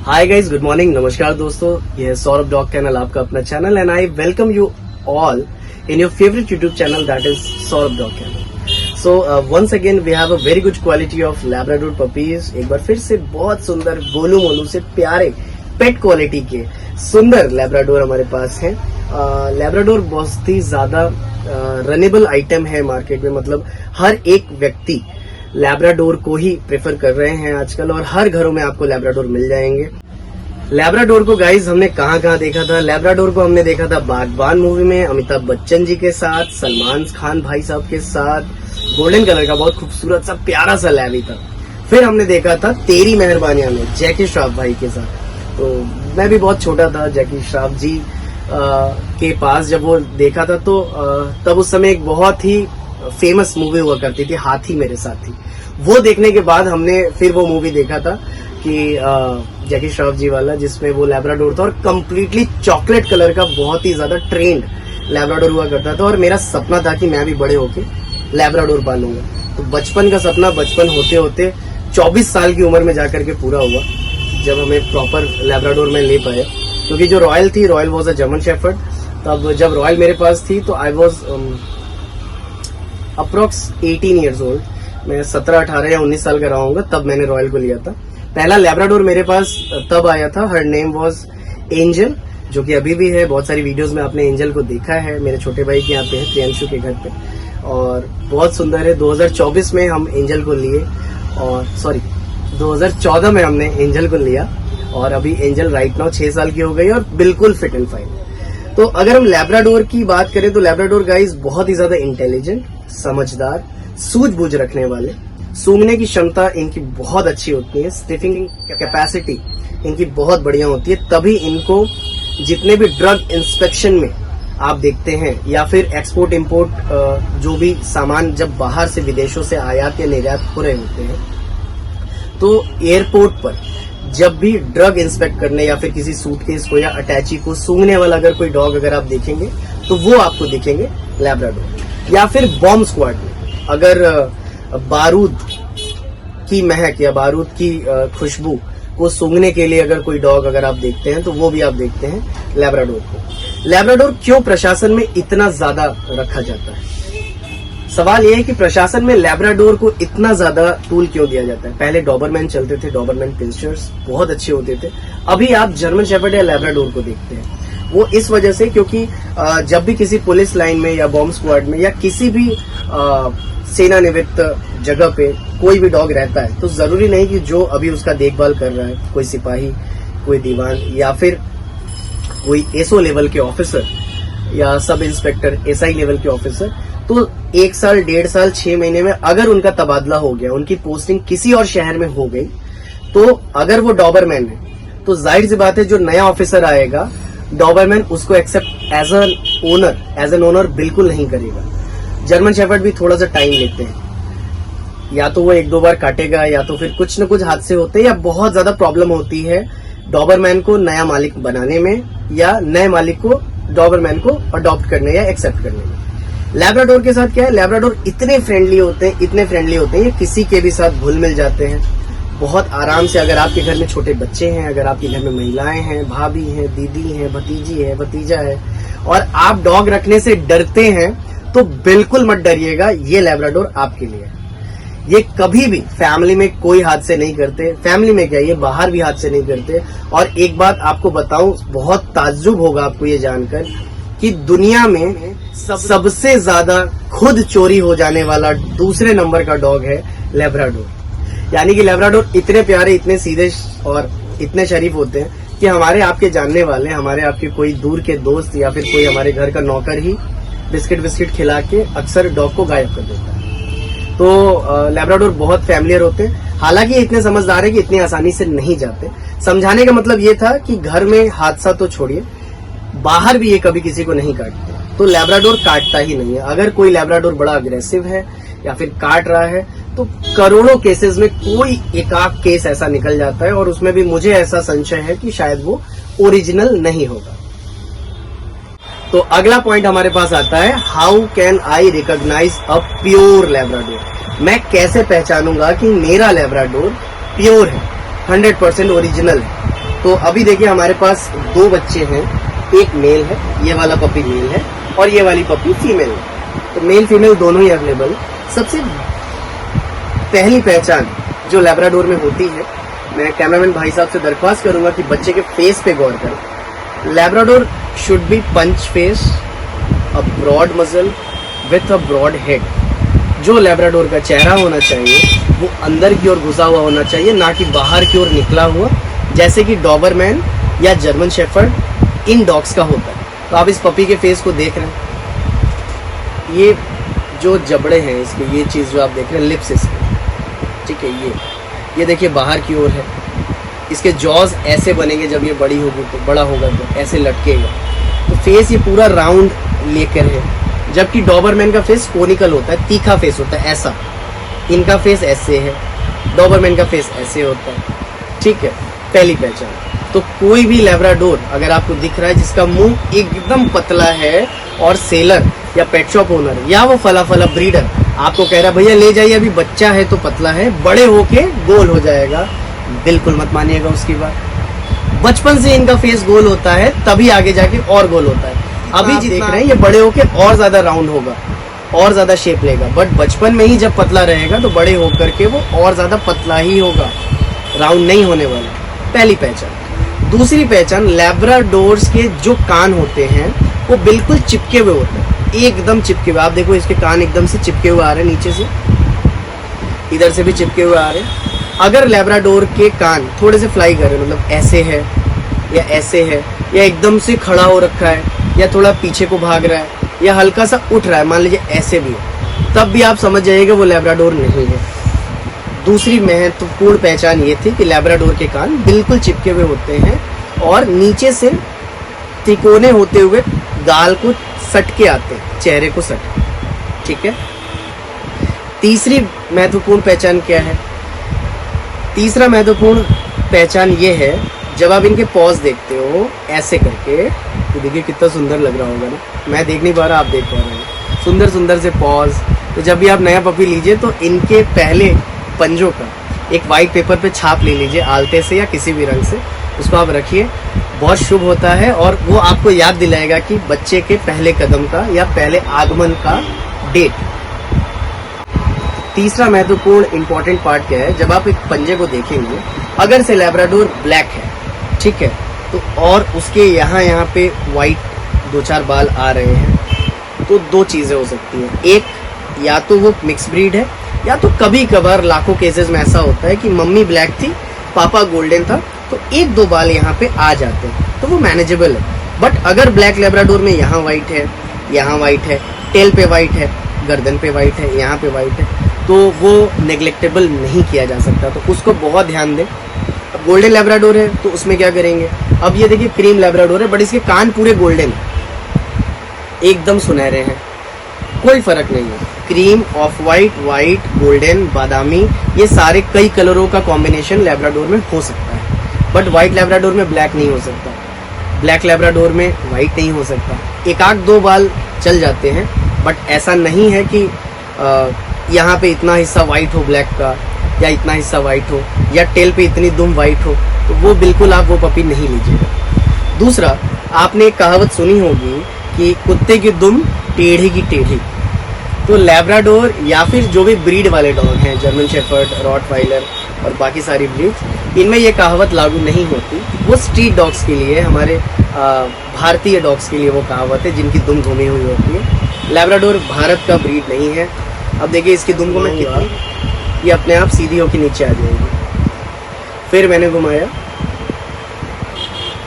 Hi guys, good morning, नमस्कार दोस्तों। ये है सौरभ डॉग कैनल, आपका अपना चैनल, and I welcome you all in your favourite YouTube channel, that is Saurabh dog kennel. So once again we have a very good quality of Labrador puppies. एक बार फिर से बहुत सुंदर गोलू मोलू से प्यारे पेट क्वालिटी के सुंदर लैब्राडोर हमारे पास हैं। लैब्राडोर बहुत ही ज्यादा रनेबल आइटम है मार्केट में, मतलब हर एक व्यक्ति लैब्राडोर को ही प्रेफर कर रहे हैं आजकल, और हर घरों में आपको लैब्राडोर मिल जाएंगे। लैब्राडोर को गाइज हमने कहाँ देखा था? लैब्राडोर को हमने देखा था बागबान मूवी में अमिताभ बच्चन जी के साथ, सलमान खान भाई साहब के साथ। गोल्डन कलर का बहुत खूबसूरत सा प्यारा सा लैबी था। फिर हमने देखा था तेरी मेहरबानियां में जैकी श्रॉफ भाई के साथ। तो मैं भी बहुत छोटा था जैकी श्रॉफ जी के पास जब वो देखा था, तो तब उस समय एक बहुत ही फेमस मूवी हुआ करती थी, हाथी मेरे साथी। वो देखने के बाद हमने फिर वो मूवी देखा था कि जैकी श्रॉफ जी वाला, जिसमें वो लैब्राडोर था और कम्प्लीटली चॉकलेट कलर का बहुत ही ज्यादा ट्रेंड लैब्राडोर हुआ करता था। और मेरा सपना था कि मैं भी बड़े होके लैब्राडोर पालूंगा। तो बचपन का सपना बचपन होते होते 24 साल की उम्र में जाकर के पूरा हुआ, जब हमें प्रॉपर लैब्राडोर में ले पाए। क्योंकि जो रॉयल थी, royal was a German shepherd. तब जब रॉयल मेरे पास थी तो I was approx 18 years old. मैं 17, 18 या 19 साल का रहा हूँगा तब मैंने रॉयल को लिया था। पहला लैब्राडोर मेरे पास तब आया था, हर नेम वॉज एंजल, जो कि अभी भी है। बहुत सारी वीडियोस में आपने एंजल को देखा है। मेरे छोटे भाई के यहाँ पे है, प्रियांशु के घर पे, और बहुत सुंदर है। 2024 में हम एंजल को लिए, और 2014 में हमने एंजल को लिया, और अभी एंजल राइट नाउ 6 साल की हो गई और बिल्कुल फिट एंड फाइन। तो अगर हम लैब्राडोर की बात करें तो लैब्राडोर गाइज बहुत ही ज्यादा इंटेलिजेंट, समझदार, सूझबूझ रखने वाले, सूंघने की क्षमता इनकी बहुत अच्छी होती है, स्निफिंग कैपेसिटी इनकी बहुत बढ़िया होती है। तभी इनको जितने भी ड्रग इंस्पेक्शन में आप देखते हैं, या फिर एक्सपोर्ट इंपोर्ट जो भी सामान जब बाहर से विदेशों से आयात या निर्यात हो रहे होते हैं, तो एयरपोर्ट पर जब भी ड्रग इंस्पेक्ट करने या फिर किसी सूटकेस को या अटैची को सूंघने वाला अगर कोई डॉग अगर आप देखेंगे तो वो आपको दिखेंगे लैब्राडोर। या फिर बॉम्ब स्क्वाड में अगर बारूद की महक या बारूद की खुशबू को सूंघने के लिए अगर कोई डॉग अगर आप देखते हैं तो वो भी आप देखते हैं लैब्राडोर को। लैब्राडोर क्यों प्रशासन में इतना ज्यादा रखा जाता है? सवाल यह है कि प्रशासन में लैब्राडोर को इतना ज्यादा टूल क्यों दिया जाता है? पहले डॉबरमैन चलते थे, डॉबरमैन पिंचर्स बहुत अच्छे होते थे। अभी आप जर्मन शेफर्ड या लैब्राडोर को देखते हैं। वो इस वजह से क्योंकि जब भी किसी पुलिस लाइन में या बॉम्ब स्क्वाड में या किसी भी सेनानिवृत्त जगह पे कोई भी डॉग रहता है, तो जरूरी नहीं कि जो अभी उसका देखभाल कर रहा है कोई सिपाही, कोई दीवान, या फिर कोई एसओ लेवल के ऑफिसर या सब इंस्पेक्टर, एसआई लेवल के ऑफिसर, तो 1 साल, 1.5 साल, 6 महीने में अगर उनका तबादला हो गया, उनकी पोस्टिंग किसी और शहर में हो गई, तो अगर वो डॉबरमैन है तो जाहिर सी बात है जो नया ऑफिसर आएगा, डॉबरमैन उसको एक्सेप्ट एज एन ओनर बिल्कुल नहीं करेगा। जर्मन शेफर्ड भी थोड़ा सा टाइम लेते हैं, या तो वो 1-2 बार काटेगा, या तो फिर कुछ न कुछ हादसे होते हैं, या बहुत ज्यादा प्रॉब्लम होती है डॉबरमैन को नया मालिक बनाने में, या नए मालिक को डॉबरमैन को अडॉप्ट करने या एक्सेप्ट करने में। लैब्राडोर के साथ क्या है? लैब्राडोर इतने फ्रेंडली होते हैं, ये किसी के भी साथ घुल मिल जाते हैं बहुत आराम से। अगर आपके घर में छोटे बच्चे हैं, अगर आपके घर में महिलाएं हैं, भाभी हैं, दीदी हैं, भतीजी है, भतीजा है, और आप डॉग रखने से डरते हैं, तो बिल्कुल मत डरिएगा, ये लैब्राडोर आपके लिए है। ये कभी भी फैमिली में कोई हादसे नहीं करते। फैमिली में क्या, ये बाहर भी हादसे नहीं करते। और एक बात आपको बताऊं, बहुत ताज्जुब होगा आपको ये जानकर कि दुनिया में सबसे ज्यादा खुद चोरी हो जाने वाला दूसरे नंबर का डॉग है लैब्राडोर। यानी कि लैब्राडोर इतने प्यारे, इतने सीधे और इतने शरीफ होते हैं कि हमारे आपके जानने वाले, हमारे आपके कोई दूर के दोस्त या फिर कोई हमारे घर का नौकर ही बिस्किट खिला के अक्सर डॉग को गायब कर देता है। तो लैब्राडोर बहुत फैमिलियर होते हैं। हालांकि इतने समझदार है कि इतनी आसानी से नहीं जाते। समझाने का मतलब ये था कि घर में हादसा तो छोड़िए, बाहर भी ये कभी किसी को नहीं काटते। तो लैब्राडोर काटता ही नहीं है। अगर कोई लैब्राडोर बड़ा अग्रेसिव है या फिर काट रहा है, तो करोड़ों केसेस में कोई एकाक केस ऐसा निकल जाता है, और उसमें भी मुझे ऐसा संशय है कि शायद वो ओरिजिनल नहीं होगा। तो अगला पॉइंट हमारे पास आता है, how can I recognise a pure Labrador? मैं कैसे पहचानूंगा कि मेरा लैब्राडोर प्योर है, 100% ओरिजिनल है? तो अभी देखिए हमारे पास 2 बच्चे हैं, एक मेल है, ये वाला पपी मेल है और ये वाली पपी फीमेल है। तो मेल फीमेल दोनों ही अवेलेबल है। सबसे पहली पहचान जो लैब्राडोर में होती है, मैं कैमरामैन भाई साहब से दरख्वास्त करूंगा कि बच्चे के फेस पे गौर करें। Labrador should be punch face, a broad muscle with a broad head. जो लैब्राडोर का चेहरा होना चाहिए वो अंदर की ओर घुसा हुआ होना चाहिए, ना कि बाहर की ओर निकला हुआ, जैसे कि डॉबरमैन या जर्मन शेफर्ड इन डॉग्स का होता है। तो आप इस पपी के फेस को देख रहे हैं, ये जो जबड़े हैं इसके, ये चीज़ जो आप देख रहे हैं लिप्स इसके, ठीक है, ये देखिए बाहर की ओर है। इसके जॉज ऐसे बनेंगे जब ये बड़ी होगी तो, बड़ा होगा तो ऐसे लटकेगा। तो फेस ये पूरा राउंड लेकर है, जबकि डॉबरमैन का फेस कोनिकल होता है, तीखा फेस होता है ऐसा। इनका फेस ऐसे है, डॉबरमैन का फेस ऐसे होता है, ठीक है। पहली पहचान। तो कोई भी लैब्राडोर अगर आपको दिख रहा है जिसका मुंह एकदम पतला है और सेलर या पेट शॉप ओनर या वो फला फला ब्रीडर आपको कह रहा है भैया ले जाइए अभी बच्चा है तो पतला है, बड़े होके गोल हो जाएगा, बिल्कुल मत मानिएगा उसकी बात। बचपन से इनका फेस गोल होता है, तभी आगे जाके और गोल होता है। अभी जितना देख रहे हैं ये बड़े होके और ज्यादा राउंड होगा, और ज्यादा शेप लेगा, बट बचपन में ही जब पतला रहेगा तो बड़े होकर के वो और ज्यादा पतला ही होगा, राउंड नहीं होने वाला। पहली पहचान। दूसरी पहचान, लैब्राडोर्स के जो कान होते हैं वो बिल्कुल चिपके हुए होते हैं, एकदम चिपके हुए। आप देखो इसके कान एकदम से चिपके हुए आ रहे हैं, नीचे से इधर से भी चिपके हुए आ रहे हैं। अगर लैब्राडोर के कान थोड़े से फ्लाई कर रहे हैं, मतलब ऐसे है या ऐसे है या एकदम से खड़ा हो रखा है या थोड़ा पीछे को भाग रहा है या हल्का सा उठ रहा है, मान लीजिए ऐसे भी है, तब भी आप समझ जाइएगा वो लैब्राडोर नहीं है। दूसरी महत्वपूर्ण पहचान ये थी कि लैब्राडोर के कान बिल्कुल चिपके हुए होते हैं और नीचे से तिकोने होते हुए गाल को सट के आते हैं, चेहरे को सट, ठीक है। तीसरी महत्वपूर्ण पहचान क्या है? तीसरा महत्वपूर्ण पहचान ये है, जब आप इनके पॉज देखते हो ऐसे करके, तो देखिए कितना सुंदर लग रहा होगा ना, मैं देख नहीं पा रहा, आप देख पा रहे हैं, सुंदर सुंदर से पॉज। तो जब भी आप नया पपी लीजिए तो इनके पहले पंजों का एक वाइट पेपर पे छाप ले लीजिए, आलते से या किसी भी रंग से, उसको आप रखिए, बहुत शुभ होता है और वो आपको याद दिलाएगा कि बच्चे के पहले कदम का या पहले आगमन का डेट। तीसरा महत्वपूर्ण इंपॉर्टेंट पार्ट क्या है, जब आप एक पंजे को देखेंगे, अगर से लैब्राडोर ब्लैक है, ठीक है, तो और उसके यहाँ पे वाइट 2-4 बाल आ रहे हैं, तो 2 चीजें हो सकती हैं। एक, या तो वो मिक्स ब्रीड है, या तो कभी कभार लाखों केसेस में ऐसा होता है कि मम्मी ब्लैक थी, पापा गोल्डन था, तो 1-2 बाल यहाँ पे आ जाते हैं, तो वो मैनेजेबल है। बट अगर ब्लैक लैब्राडोर में यहाँ वाइट है, यहाँ वाइट है, टेल पे वाइट है, गर्दन पे वाइट है, यहाँ पे वाइट है, तो वो नेग्लेक्टेबल नहीं किया जा सकता, तो उसको बहुत ध्यान दें। अब गोल्डन लैब्राडोर है तो उसमें क्या करेंगे, अब ये देखिए क्रीम लैब्राडोर है, बट इसके कान पूरे गोल्डन एकदम सुनहरे हैं, कोई फर्क नहीं है। Cream, off white, white, golden, बादामी, ये सारे कई कलरों का कॉम्बिनेशन लैब्राडोर में हो सकता है, बट व्हाइट लैब्राडोर में ब्लैक नहीं हो सकता, ब्लैक लैब्राडोर में व्हाइट नहीं हो सकता। 1-2 बाल चल जाते हैं, बट ऐसा नहीं है कि यहाँ पे इतना हिस्सा व्हाइट हो ब्लैक का, या इतना हिस्सा व्हाइट हो, या टेल पे इतनी दुम व्हाइट हो, तो वो बिल्कुल आप वो पपी नहीं लीजिएगा। दूसरा, आपने एक कहावत सुनी होगी कि कुत्ते की दुम टेढ़ी की टेढ़ी, तो लैब्राडोर या फिर जो भी ब्रीड वाले डॉग हैं, जर्मन शेफर्ड, रॉटवाइलर और बाकी सारी ब्रीड्स, इनमें ये कहावत लागू नहीं होती। वो स्ट्रीट डॉग्स के लिए, हमारे भारतीय डॉग्स के लिए वो कहावत है जिनकी दुम घूमी हुई होती है। लैब्राडोर भारत का ब्रीड नहीं है। अब देखिए इसकी दुम को मैं कितनी, ये अपने आप सीधी होकर नीचे आ जाएगी, फिर मैंने घुमाया,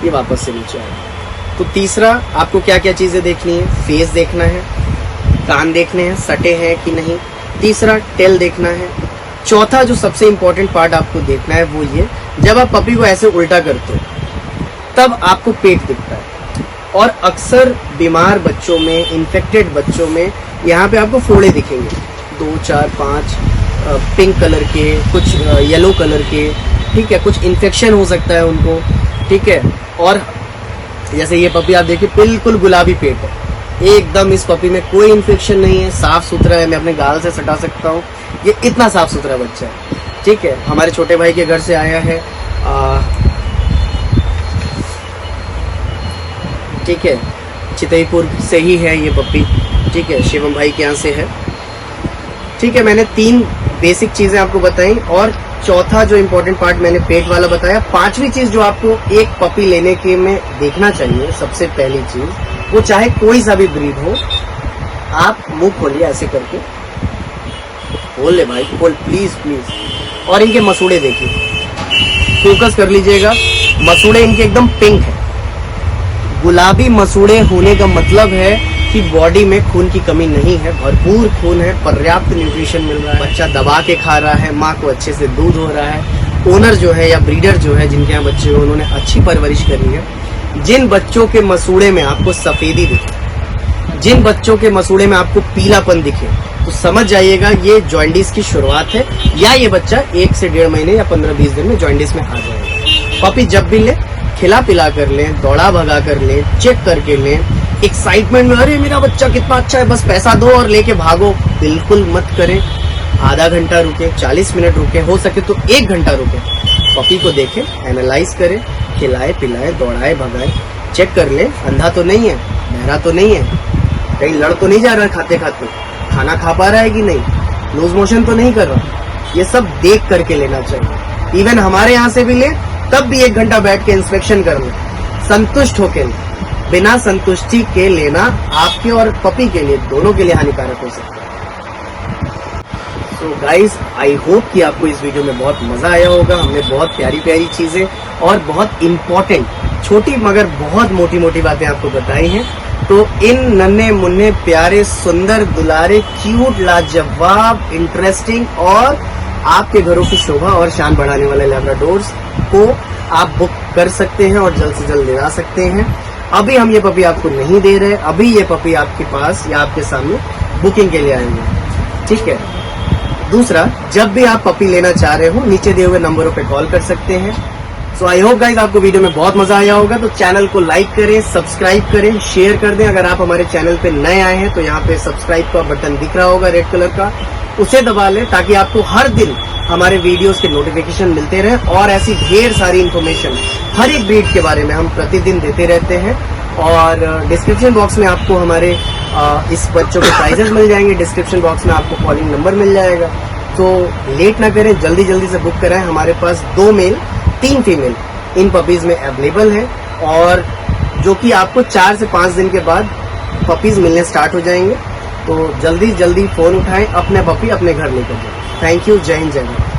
ये वापस से नीचे आया। तो तीसरा, आपको क्या क्या चीजें देखनी है, फेस देखना है, कान देखने हैं सटे हैं कि नहीं, तीसरा टेल देखना है, चौथा जो सबसे इंपॉर्टेंट पार्ट आपको देखना है वो ये, जब आप पपी को ऐसे उल्टा करते हो तब आपको पेट दिखता है, और अक्सर बीमार बच्चों में, इन्फेक्टेड बच्चों में यहाँ पे आपको फोड़े दिखेंगे, 2, 4, 5 पिंक कलर के, कुछ येलो कलर के, ठीक है, कुछ इन्फेक्शन हो सकता है उनको, ठीक है। और जैसे ये पपी आप देखिए बिल्कुल गुलाबी पेट है, एकदम इस पपी में कोई इन्फेक्शन नहीं है, साफ सुथरा है, मैं अपने गाल से सटा सकता हूँ, ये इतना साफ सुथरा बच्चा है, ठीक है। हमारे छोटे भाई के घर से आया है, ठीक है, चितईपुर से ही है ये पपी, ठीक है, शिवम भाई के यहाँ से है। ठीक है, मैंने 3 बेसिक चीजें आपको बताई और चौथा जो इम्पोर्टेंट पार्ट मैंने पेट वाला बताया। 5वीं चीज जो आपको एक पपी लेने के में देखना चाहिए, सबसे पहली चीज, वो चाहे कोई सा भी ब्रीड हो, आप मुंह खोलिए ऐसे करके, खोल ले भाई, खोल प्लीज प्लीज, और इनके मसूड़े देखिए, फोकस कर लीजिएगा, मसूड़े इनके एकदम पिंक है। गुलाबी मसूड़े होने का मतलब है कि बॉडी में खून की कमी नहीं है, भरपूर खून है, पर्याप्त न्यूट्रिशन मिल रहा है, बच्चा दबा के खा रहा है, माँ को अच्छे से दूध हो रहा है। ओनर जो है या ब्रीडर जो है जिनके यहाँ बच्चे हो, उन्होंने अच्छी परवरिश करी है। जिन बच्चों के मसूड़े में आपको सफेदी दिखे, जिन बच्चों के मसूड़े में आपको पीलापन दिखे, तो समझ जाइएगा ये जॉइंडिस की शुरुआत है, या ये बच्चा 1 से 1.5 महीने या 15-20 दिन में जॉइंडिस में आ जाएगा। पपी जब भी ले, खिला पिला कर लें, दौड़ा भगा कर लें, चेक करके लें। एक्साइटमेंट में अरे मेरा बच्चा कितना अच्छा है, बस पैसा दो और लेके भागो, बिल्कुल मत करें। आधा घंटा रुके, 40 मिनट रुके, हो सके तो 1 घंटा रुके, पपी को देखें, एनालाइज करें, खिलाए पिलाए, दौड़ाए भगाए, चेक कर ले, अंधा तो नहीं है, बहरा तो नहीं है, कहीं लड़ तो नहीं जा रहा है खाते खाते, खाना खा पा रहा है कि नहीं, लूज मोशन तो नहीं कर रहा। ये सब देख करके लेना चाहिए। इवन हमारे यहाँ से भी ले, तब भी 1 घंटा बैठ के इंस्पेक्शन कर ले, संतुष्ट होके ले। बिना संतुष्टि के लेना आपके और पपी के लिए, दोनों के लिए हानिकारक हो सकता है। सो गाइज, आई होप कि आपको इस वीडियो में बहुत मजा आया होगा। हमने बहुत प्यारी प्यारी चीजें और बहुत इम्पोर्टेंट, छोटी मगर बहुत मोटी मोटी बातें आपको बताई हैं। तो इन नन्हे मुन्ने प्यारे सुंदर दुलारे क्यूट लाजवाब इंटरेस्टिंग और आपके घरों की शोभा और शान बढ़ाने वाले लैब्राडोर्स को आप बुक कर सकते हैं और जल्द से जल्द ले आ सकते हैं। अभी हम ये पपी आपको नहीं दे रहे, अभी ये पपी आपके पास या आपके सामने बुकिंग के लिए आएंगे, ठीक है। दूसरा, जब भी आप पपी लेना चाह रहे हो, नीचे दिए हुए नंबरों पे कॉल कर सकते हैं। सो आई होप गाइज आपको वीडियो में बहुत मजा आया होगा। तो चैनल को लाइक करें, सब्सक्राइब करें, शेयर कर दें। अगर आप हमारे चैनल पे नए आए हैं तो यहाँ पे सब्सक्राइब का बटन दिख रहा होगा रेड कलर का, उसे दबा लें ताकि आपको हर दिन हमारे वीडियोस के नोटिफिकेशन मिलते रहे। और ऐसी ढेर सारी इन्फॉर्मेशन हर एक ब्रीड के बारे में हम प्रतिदिन देते रहते हैं। और डिस्क्रिप्शन बॉक्स में आपको हमारे इस बच्चों के प्राइजेस मिल जाएंगे, डिस्क्रिप्शन बॉक्स में आपको कॉलिंग नंबर मिल जाएगा। तो लेट ना करें, जल्दी जल्दी से बुक कराएं। हमारे पास 2 मेल 3 फीमेल इन पपीज में अवेलेबल है, और जो कि आपको 4 से 5 दिन के बाद पपीज मिलने स्टार्ट हो जाएंगे। तो जल्दी जल्दी फोन उठाएं, अपने पपी अपने घर लेकर जाएं। थैंक यू, जय हिंद, जय भारत।